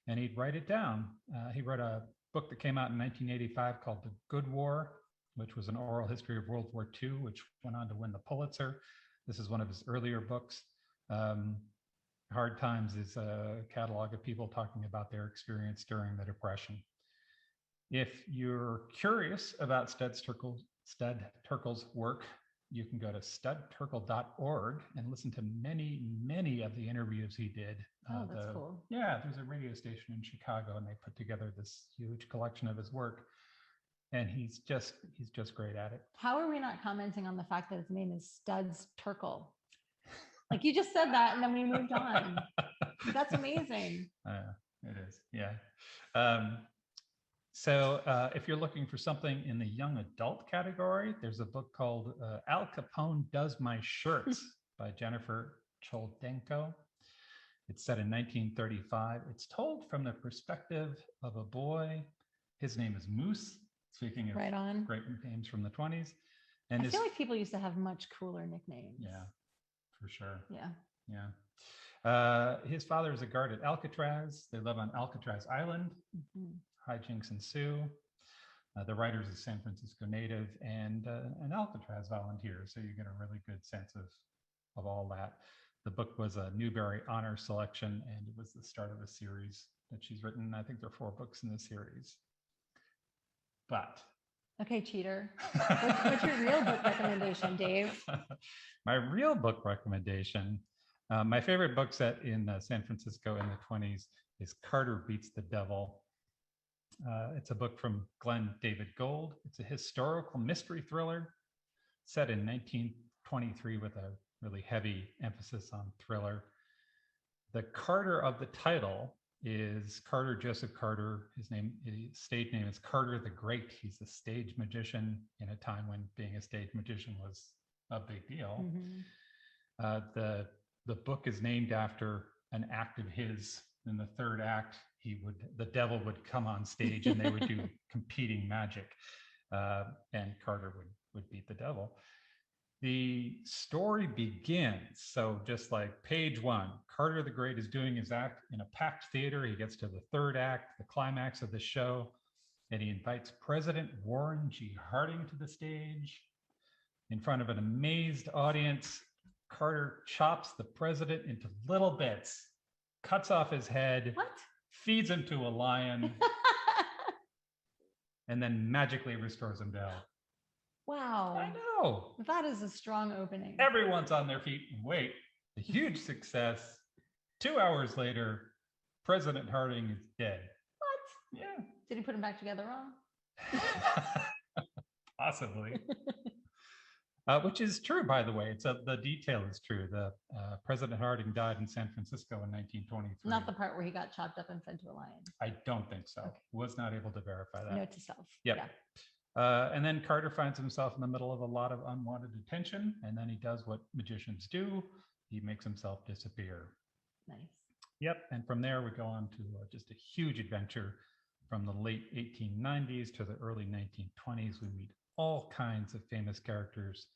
and he'd write it down. He wrote a book that came out in 1985 called The Good War, which was an oral history of World War II, which went on to win the Pulitzer. This is one of his earlier books. Hard Times is a catalog of people talking about their experience during the Depression. If you're curious about Studs Terkel's work, you can go to studterkel.org and listen to many of the interviews he did. Oh, that's cool. Yeah, there's a radio station in Chicago, and they put together this huge collection of his work. And he's just great at it. How are we not commenting on the fact that his name is Studs Terkel? Like, you just said that and then we moved on. That's amazing. It is, yeah. So if you're looking for something in the young adult category, there's a book called Al Capone Does My Shirts by Jennifer Choldenko. It's set in 1935. It's told from the perspective of a boy. His name is Moose. Speaking of Right on. great names from the 20s. And I feel like people used to have much cooler nicknames. Yeah, for sure. Yeah. Yeah. His father is a guard at Alcatraz. They live on Alcatraz Island. Hijinks ensue. The writer's a San Francisco native and an Alcatraz volunteer. So you get a really good sense of all that. The book was a Newbery Honor Selection, and it was the start of a series that she's written. I think there are 4 books in the series. But okay, cheater. What's your real book recommendation, Dave? My real book recommendation, my favorite book set in San Francisco in the 20s is Carter Beats the Devil. It's a book from Glenn David Gould. It's a historical mystery thriller set in 1923 with a really heavy emphasis on thriller. The Carter of the title is Carter Joseph Carter. His stage name is Carter the Great. He's a stage magician in a time when being a stage magician was a big deal. The book is named after an act of his. In the third act, the devil would come on stage and they would do competing magic, and Carter would beat the devil. The story begins, so just like page 1, Carter the Great is doing his act in a packed theater. He gets to the third act, the climax of the show, and he invites President Warren G. Harding to the stage. In front of an amazed audience, Carter chops the president into little bits, cuts off his head, What? feeds him to a lion, and then magically restores him to health. Wow. I know. That is a strong opening. Everyone's on their feet. And wait, a huge success. 2 hours later, President Harding is dead. What? Yeah. Did he put him back together wrong? Possibly. Which is true, by the way. The detail is true. The President Harding died in San Francisco in 1923. Not the part where he got chopped up and fed to a lion. I don't think so. Okay. Was not able to verify that. Note to self. Yep. Yeah. And then Carter finds himself in the middle of a lot of unwanted attention, and then he does what magicians do. He makes himself disappear. Nice. Yep. And from there, we go on to just a huge adventure from the late 1890s to the early 1920s. We meet all kinds of famous characters,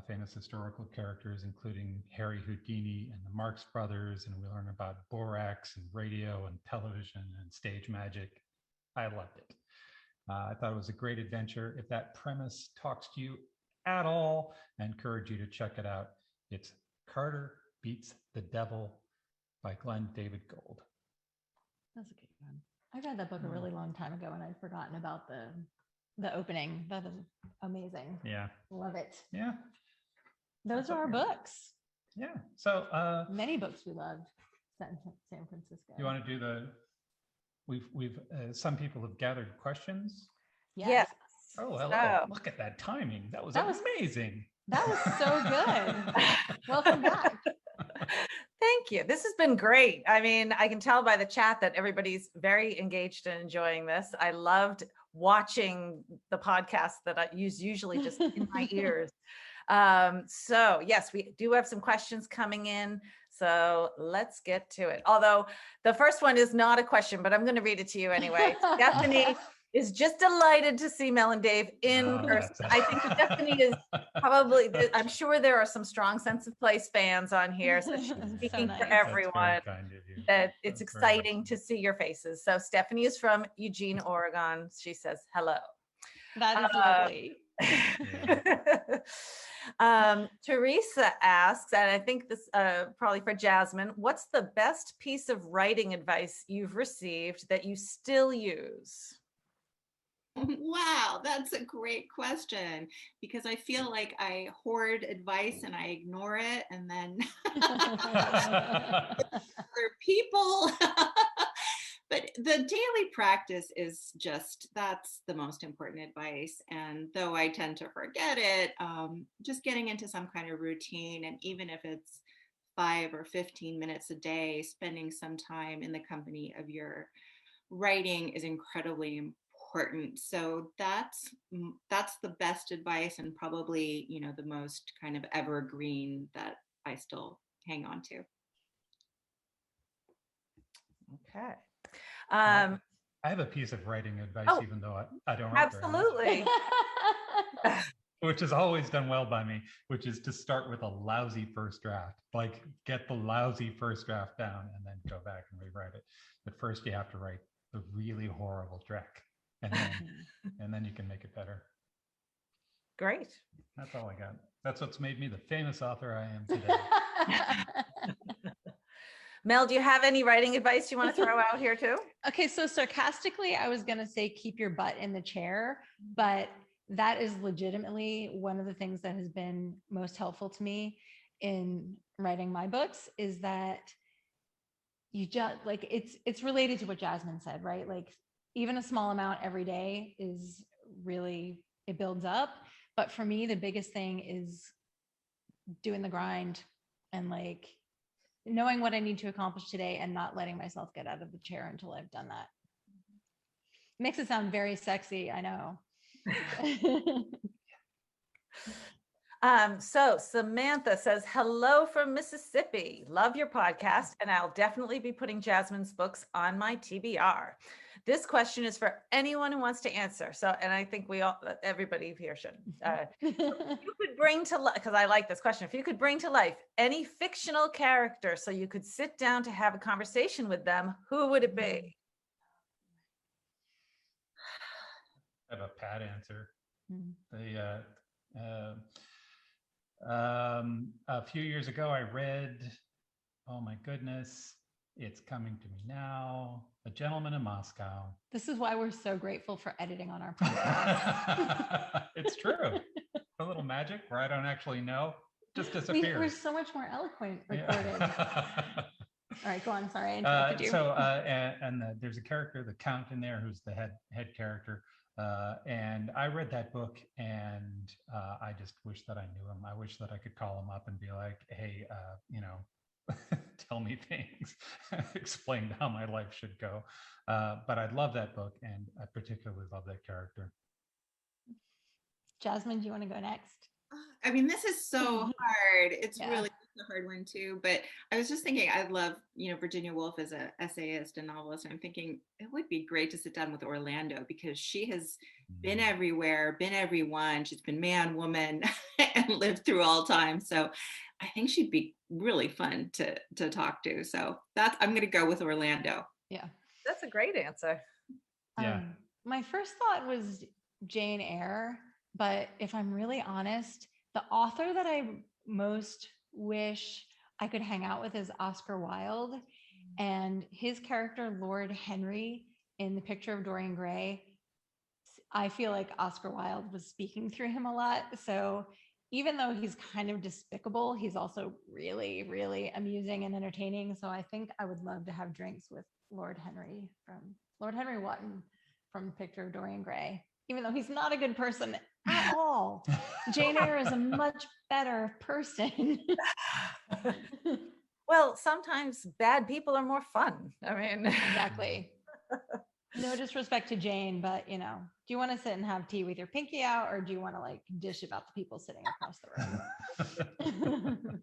famous historical characters, including Harry Houdini and the Marx Brothers. And we learn about borax and radio and television and stage magic. I loved it. I thought it was a great adventure. If that premise talks to you at all, I encourage you to check it out. It's Carter Beats the Devil by Glenn David Gould. That's a good one. I read that book a really long time ago and I'd forgotten about the opening. That is amazing. Yeah. Love it. Yeah. Those are our books. Yeah. So Many books we loved set in San Francisco. you want to do we've some people have gathered questions. Yes. Oh, hello. So- Look at that timing. That was That was- amazing. That was so good. Welcome back. Thank you. This has been great. I mean, I can tell by the chat that everybody's very engaged and enjoying this. I loved watching the podcast that I use usually just in my ears. So yes, we do have some questions coming in. So let's get to it. Although the first one is not a question, but I'm going to read it to you anyway. Stephanie is just delighted to see Mel and Dave in Oh, person. that's- I think Stephanie is probably, I'm sure there are some strong Sense of Place fans on here. So she's So speaking nice. for That's That's very everyone kind of you. that it's That's very exciting nice. to see your faces. So Stephanie is from Eugene, Oregon. She says hello. That is lovely. Teresa asks, and I think this probably for Jasmine, what's the best piece of writing advice you've received that you still use? Wow, that's a great question because I feel like I hoard advice and I ignore it and then other people. But the daily practice is just, that's the most important advice. And though I tend to forget it, just getting into some kind of routine, and even if it's 5 or 15 minutes a day, spending some time in the company of your writing is incredibly important. So that's the best advice, and probably, you know, the most kind of evergreen that I still hang on to. Okay. I have a piece of writing advice, Oh, even though I don't write very much, absolutely. which has always done well by me, which is to start with a lousy first draft. Like, get the lousy first draft down and then go back and rewrite it. But first you have to write the really horrible draft, and then you can make it better. Great. That's all I got. That's what's made me the famous author I am today. Mel, do you have any writing advice you want to throw out here too? Okay, so sarcastically, I was going to say keep your butt in the chair, but that is legitimately one of the things that has been most helpful to me in writing my books, is that you just like, it's related to what Jasmine said, right? Like, even a small amount every day is really, it builds up. But for me, the biggest thing is doing the grind and like knowing what I need to accomplish today and not letting myself get out of the chair until I've done that. Makes it sound very sexy, I know. So Samantha says, hello from Mississippi. Love your podcast, and I'll definitely be putting Jasmine's books on my TBR. This question is for anyone who wants to answer. So, and I think everybody here should. If you could bring to life, because I like this question, if you could bring to life any fictional character so you could sit down to have a conversation with them, who would it be? I have a pat answer. Mhm. A few years ago, I read, oh my goodness, it's coming to me now, A Gentleman in Moscow. This is why we're so grateful for editing on our podcast. It's true. A little magic where I don't actually know, just disappears. We're so much more eloquent recorded. Yeah. All right, go on. Sorry, I interrupted you. There's a character, the Count, in there, who's the head character. And I read that book, and I just wish that I knew him. I wish that I could call him up and be like, hey, tell me things, explain how my life should go. But I love that book, and I particularly love that character. Jasmine, do you want to go next? I mean, this is so hard. It's Yeah. really a hard one too. But I was just thinking, I love, Virginia Woolf as an essayist and novelist. And I'm thinking it would be great to sit down with Orlando, because she has been everywhere, been everyone. She's been man, woman, and lived through all time. So I think she'd be really fun to talk to. So I'm going to go with Orlando. Yeah. That's a great answer. Yeah. My first thought was Jane Eyre, but if I'm really honest, the author that I most wish I could hang out with is Oscar Wilde. And his character, Lord Henry, in The Picture of Dorian Gray, I feel like Oscar Wilde was speaking through him a lot. So even though he's kind of despicable, he's also really, really amusing and entertaining. So I think I would love to have drinks with Lord Henry Wotton from Picture of Dorian Gray, even though he's not a good person at all. Jane Eyre is a much better person. Well, sometimes bad people are more fun. I mean, Exactly. No disrespect to Jane, but do you want to sit and have tea with your pinky out, or do you want to like dish about the people sitting across the room?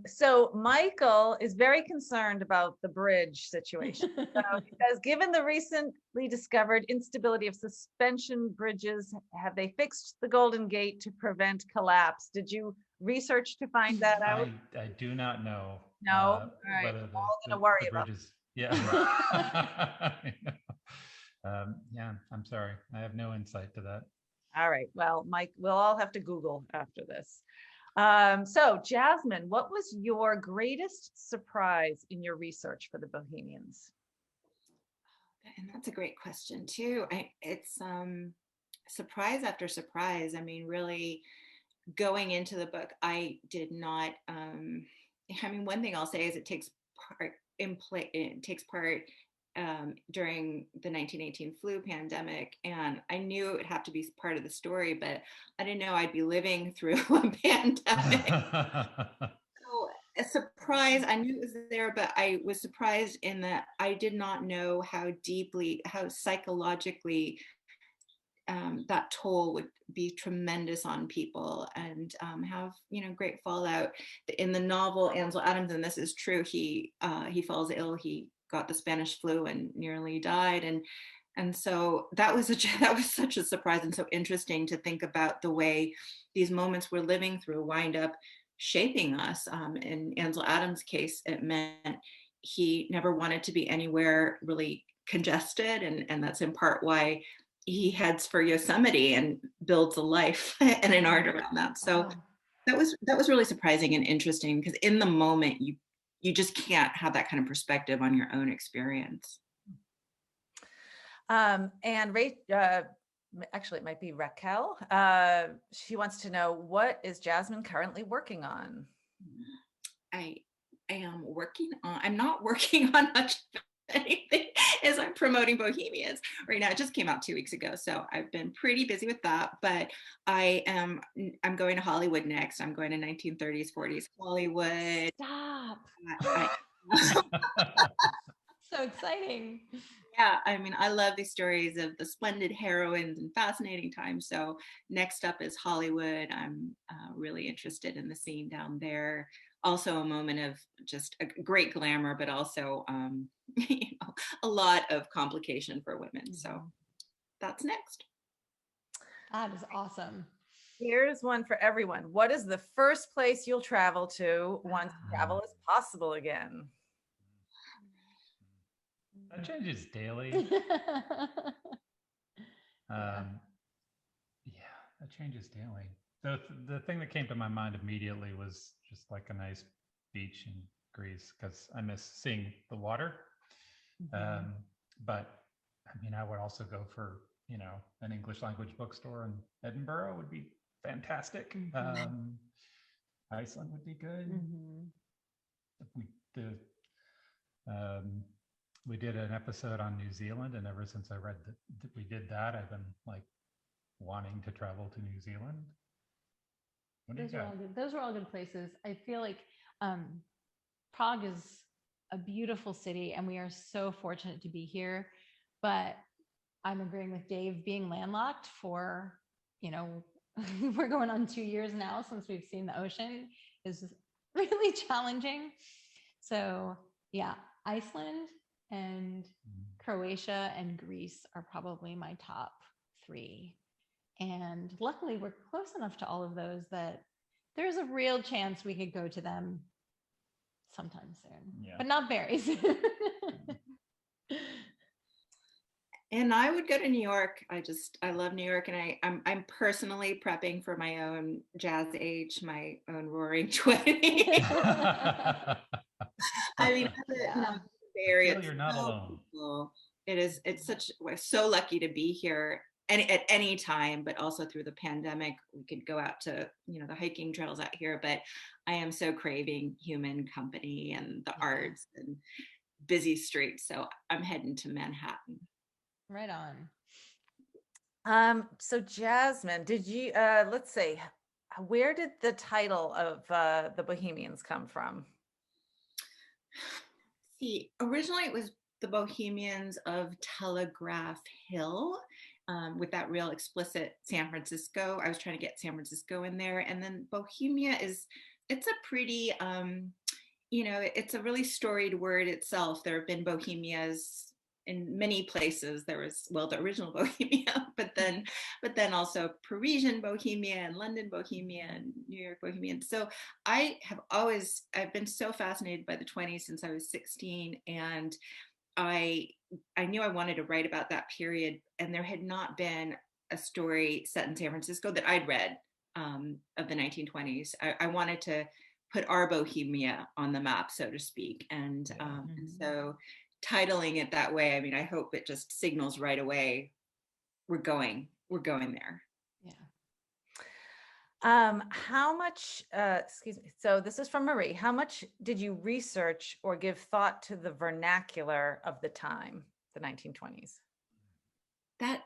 So Michael is very concerned about the bridge situation. So, because given the recently discovered instability of suspension bridges, have they fixed the Golden Gate to prevent collapse? Did you research to find that out? I do not know. No? All right. Whether We're all gonna worry the about bridges. Yeah. Yeah, I'm sorry. I have no insight to that. All right. Well, Mike, we'll all have to Google after this. So Jasmine, what was your greatest surprise in your research for the Bohemians? And that's a great question too. It's surprise after surprise. I mean, really going into the book, I did not. One thing I'll say is it takes part during the 1918 flu pandemic, and I knew it would have to be part of the story, but I didn't know I'd be living through a pandemic. So a surprise, I knew it was there, but I was surprised in that I did not know how psychologically that toll would be tremendous on people and have great fallout. In the novel, Ansel Adams, and this is true, he falls ill. He got the Spanish flu and nearly died, and so that was such a surprise, and so interesting to think about the way these moments we're living through wind up shaping us. In Ansel Adams' case, it meant he never wanted to be anywhere really congested, and that's in part why he heads for Yosemite and builds a life and an art around that. So Wow. that was really surprising and interesting, because in the moment you just can't have that kind of perspective on your own experience. And actually, it might be Raquel. She wants to know, what is Jasmine currently working on? I am I'm not working on much of anything as I'm promoting Bohemians right now. It just came out 2 weeks ago, so I've been pretty busy with that, but I'm going to Hollywood next. I'm going to 1930s, 40s Hollywood. Stop. So exciting. Yeah, I mean, I love these stories of the splendid heroines and fascinating times. So next up is Hollywood. I'm really interested in the scene down there. Also a moment of just a great glamour, but also a lot of complication for women. So that's next. That is awesome. Here's one for everyone. What is the first place you'll travel to once travel is possible again? That changes daily. Yeah, that changes daily. The thing that came to my mind immediately was just like a nice beach in Greece, because I miss seeing the water. But I mean, I would also go for an English language bookstore in Edinburgh would be fantastic. Iceland would be good. We did an episode on New Zealand, and ever since I read that we did that, I've been like wanting to travel to New Zealand. Those are all good. Those are all good places. I feel like Prague is a beautiful city, and we are so fortunate to be here. But I'm agreeing with Dave, being landlocked for, we're going on 2 years now since we've seen the ocean, is really challenging. So yeah, Iceland and Croatia and Greece are probably my top 3. And luckily we're close enough to all of those that there's a real chance we could go to them sometime soon, but not very soon. And I would go to New York. I love New York, and I'm personally prepping for my own jazz age, my own Roaring 20s. I mean, Yeah. Bay Area, Feel you're not so alone. beautiful. We're so lucky to be here and at any time, but also through the pandemic, we could go out to, the hiking trails out here, but I am so craving human company and the arts and busy streets. So I'm heading to Manhattan. Right on. So Jasmine, did you, let's see, where did the title of the Bohemians come from? See, originally it was the Bohemians of Telegraph Hill, with that real explicit San Francisco. I was trying to get San Francisco in there. And then Bohemia it's a pretty, it's a really storied word itself. There have been Bohemias in many places. There was, well, the original Bohemia, but then also Parisian Bohemia and London Bohemia and New York Bohemia. And so I've been so fascinated by the 20s since I was 16, and I knew I wanted to write about that period, and there had not been a story set in San Francisco that I'd read of the 1920s. I wanted to put our Bohemia on the map, so to speak, and so titling it that way, I mean, I hope it just signals right away we're going there. Yeah. How much, excuse me, so this is from Marie. How much did you research or give thought to the vernacular of the time, the 1920s? That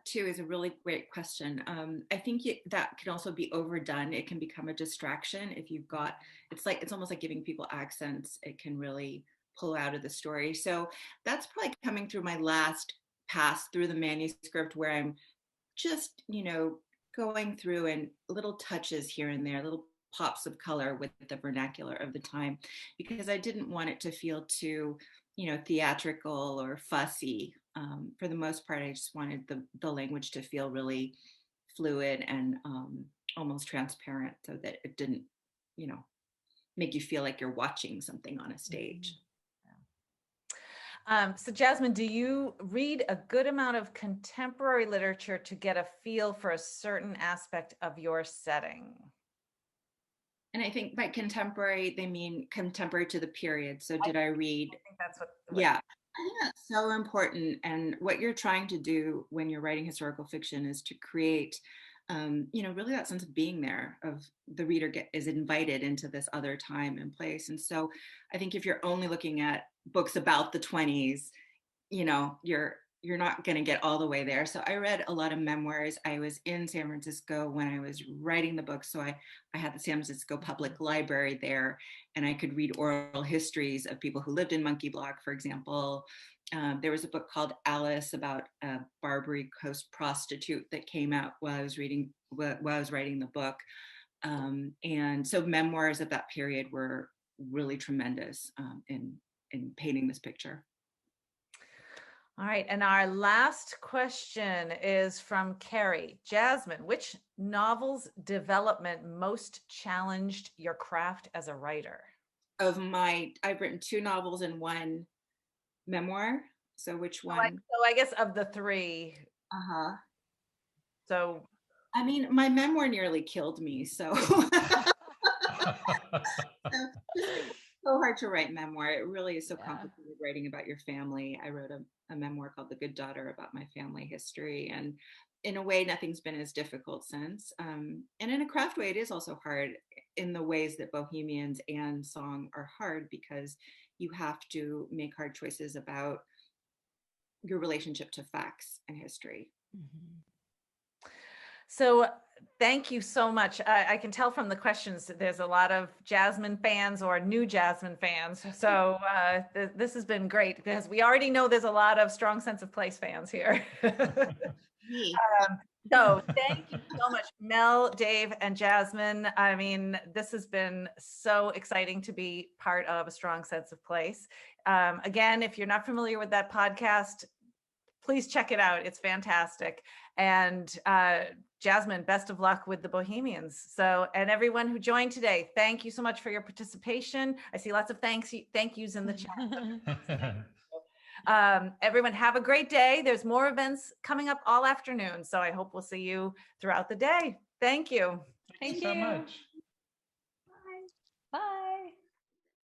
too is a really great question. I think that can also be overdone. It can become a distraction if you've got, it's almost like giving people accents. It can really pull out of the story. So that's probably coming through my last pass through the manuscript, where I'm just, going through and little touches here and there, little pops of color with the vernacular of the time, because I didn't want it to feel too, theatrical or fussy. For the most part, I just wanted the language to feel really fluid and almost transparent, so that it didn't, make you feel like you're watching something on a stage. So Jasmine, do you read a good amount of contemporary literature to get a feel for a certain aspect of your setting? And I think by contemporary, they mean contemporary to the period. So did I read? I think that's what. Yeah, I think that's so important. And what you're trying to do when you're writing historical fiction is to create, really that sense of being there, of the reader is invited into this other time and place. And so I think if you're only looking at books about the 20s, you're not going to get all the way there. So I read a lot of memoirs. I was in San Francisco when I was writing the book. So I had the San Francisco Public Library there, and I could read oral histories of people who lived in Monkey Block, for example. There was a book called Alice about a Barbary Coast prostitute that came out while I was writing the book. And so memoirs of that period were really tremendous in painting this picture. All right, and our last question is from Carrie. Jasmine, which novel's development most challenged your craft as a writer? I've written 2 novels and 1 memoir. So which one? So I guess of the 3. Uh-huh. So I mean, my memoir nearly killed me, so so hard to write memoir. It really is so complicated writing about your family. I wrote a memoir called The Good Daughter about my family history, and in a way, nothing's been as difficult since. And in a craft way, it is also hard in the ways that Bohemians and Song are hard, because you have to make hard choices about your relationship to facts and history. Mm-hmm. So thank you so much. I can tell from the questions that there's a lot of Jasmine fans or new Jasmine fans. So this has been great, because we already know there's a lot of Strong Sense of Place fans here. So thank you so much, Mel, Dave, and Jasmine. I mean, this has been so exciting to be part of A Strong Sense of Place. Again, if you're not familiar with that podcast, please check it out. It's fantastic. And Jasmine, best of luck with the Bohemians. So, and everyone who joined today, thank you so much for your participation. I see lots of thank yous in the chat. Everyone have a great day. There's more events coming up all afternoon. So I hope we'll see you throughout the day. Thank you. Thank you so much.